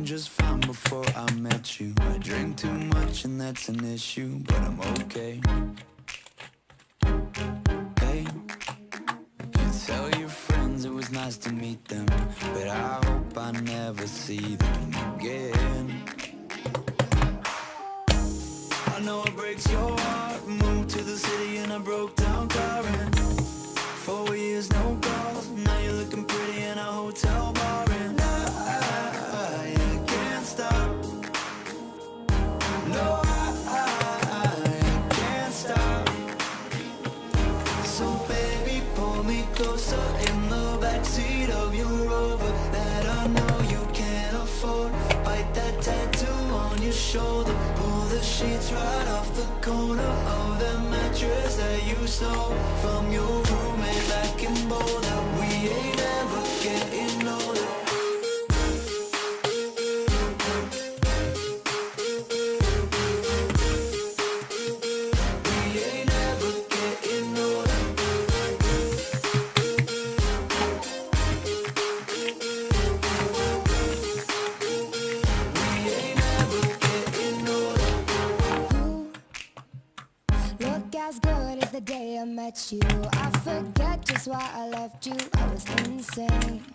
just fine before I met you. I drink too much and that's an issue, but I'm okay. Hey, you tell your friends it was nice to meet them, but I hope I never see them again. I know it breaks your heart. Moved to the city in a broke down car, and 4 years no calls. Now you're looking pretty in a hotel bar, and I can't stop. No, I can't stop. So baby, pull me closer in the backseat of your Rover that I know you can't afford. Bite that tattoo on your shoulder. Pull the sheets right off the corner of the mattress that you stole from your roommate back in Boulder. We ain't ever getting older. We ain't ever getting older. We ain't ever getting older. Look as good as the day I met you. I forget just why I left you. I was insane.